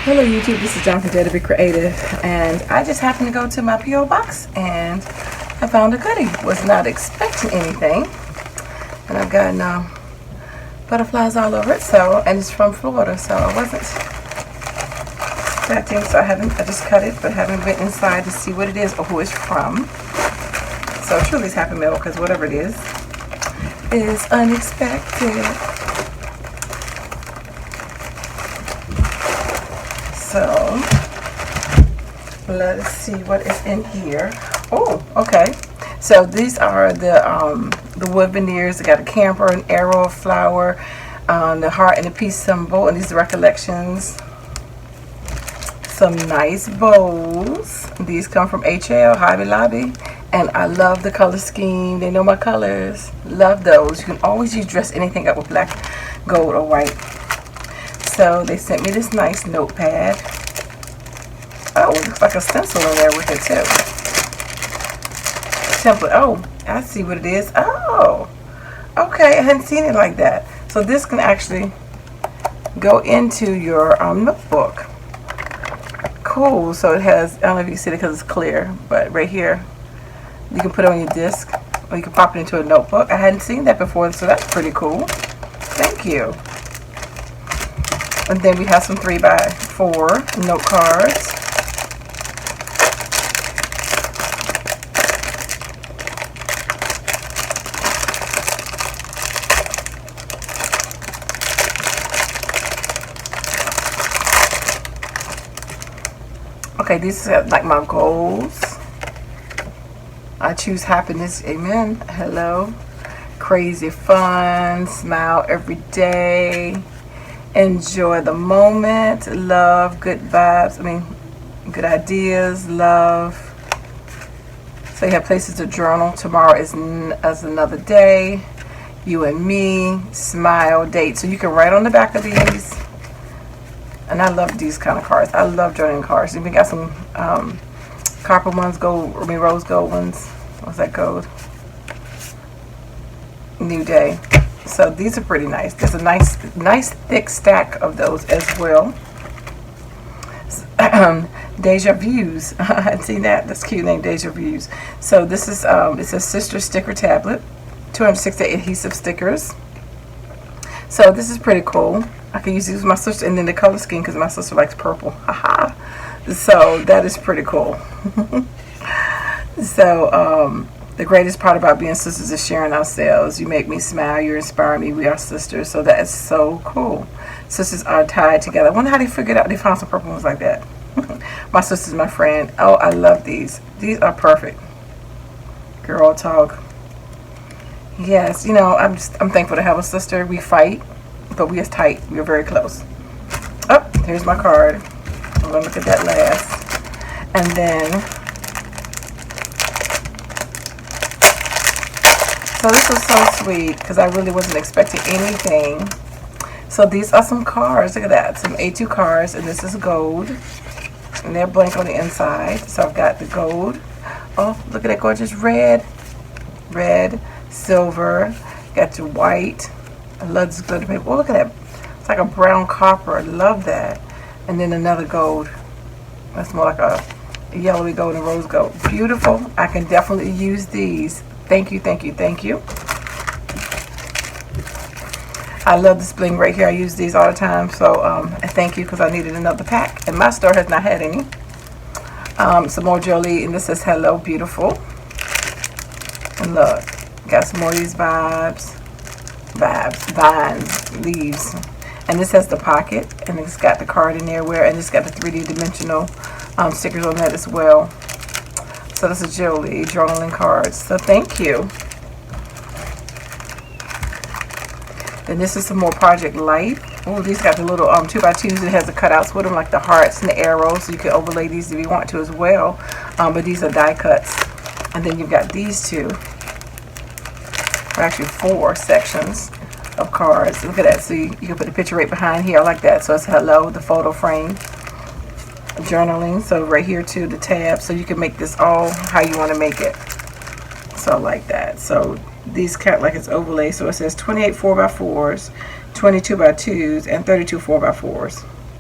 Hello YouTube, this is John from DaretoBeCreative, and I just happened to go to my P.O. box and I found a goodie. Was not expecting anything, and I've gotten butterflies all over it. So, and it's from Florida, so I wasn't expecting. So I just cut it, but haven't been inside to see what it is or who it's from. So truly it's happy mail, because whatever it is unexpected. So let us see what is in here. Oh, okay. So these are the wood veneers. They got a camper, an arrow, a flower, the heart, and a peace symbol. And these are recollections. Some nice bows. These come from HL, Hobby Lobby. And I love the color scheme. They know my colors. Love those. You can always dress anything up with black, gold, or white. So they sent me this nice notepad. Oh, it looks like a stencil in there with it too. Template. Oh, I see what it is. Oh, okay. I hadn't seen it like that. So this can actually go into your notebook. Cool. So it has, I don't know if you can see it because it's clear, but right here, you can put it on your disc, or you can pop it into a notebook. I hadn't seen that before, so that's pretty cool. Thank you. And then we have some 3x4 note cards. Okay, these are like my goals. I choose happiness. Amen. Hello. Crazy fun. Smile every day. Enjoy the moment. Love, good vibes. Good ideas. Love. So you have places to journal. Tomorrow is another day. You and me. Smile. Date. So you can write on the back of these. And I love these kind of cards. I love journaling cards. Even got some copper ones, rose gold ones. What's that gold? New Day. So these are pretty nice. There's a nice thick stack of those as well. Deja Views. I hadn't seen that. That's a cute name, Deja Views. So this is it's a sister sticker tablet. 260 adhesive stickers. So this is pretty cool. I can use these with my sister, and then the color scheme because my sister likes purple. Haha. So that is pretty cool. So the greatest part about being sisters is sharing ourselves. You make me smile. You inspire me. We are sisters. So that is so cool. Sisters are tied together. I wonder how they figured out they found some purple ones like that. My sister's my friend. Oh, I love these. These are perfect. Girl talk. Yes, you know, I'm thankful to have a sister. We fight, but we are tight. We are very close. Oh, here's my card. I'm gonna look at that last. And then, so this was so sweet because I really wasn't expecting anything. So these are some cards. Look at that. Some A2 cards, and this is gold. And they're blank on the inside. So I've got the gold. Oh, look at that gorgeous red. Red, silver. Got your white. I love this glitter paper. Oh, look at that. It's like a brown copper. I love that. And then another gold. That's more like a yellowy gold and rose gold. Beautiful. I can definitely use these. Thank you, thank you, thank you. I love this bling right here. I use these all the time. So I thank you because I needed another pack. And my store has not had any. Some more Jolie. And this says hello, beautiful. And look. Got some more of these vines, leaves. And this has the pocket. And it's got the card in there. And it's got the 3D dimensional stickers on that as well. So this is Jolie journaling cards. So thank you. And this is some more Project Life. Oh, these got the little 2x2s. It has the cutouts with them, like the hearts and the arrows. So you can overlay these if you want to as well. But these are die cuts. And then you've got these two. Or actually 4 sections of cards. Look at that. So you can put the picture right behind here. I like that. So it's hello, the photo frame. Journaling. So right here too, the tab. So you can make this all how you want to make it. So like that. So these count like it's overlay. So it says 28 4x4s, 22 by 2s, and 32 4x4s.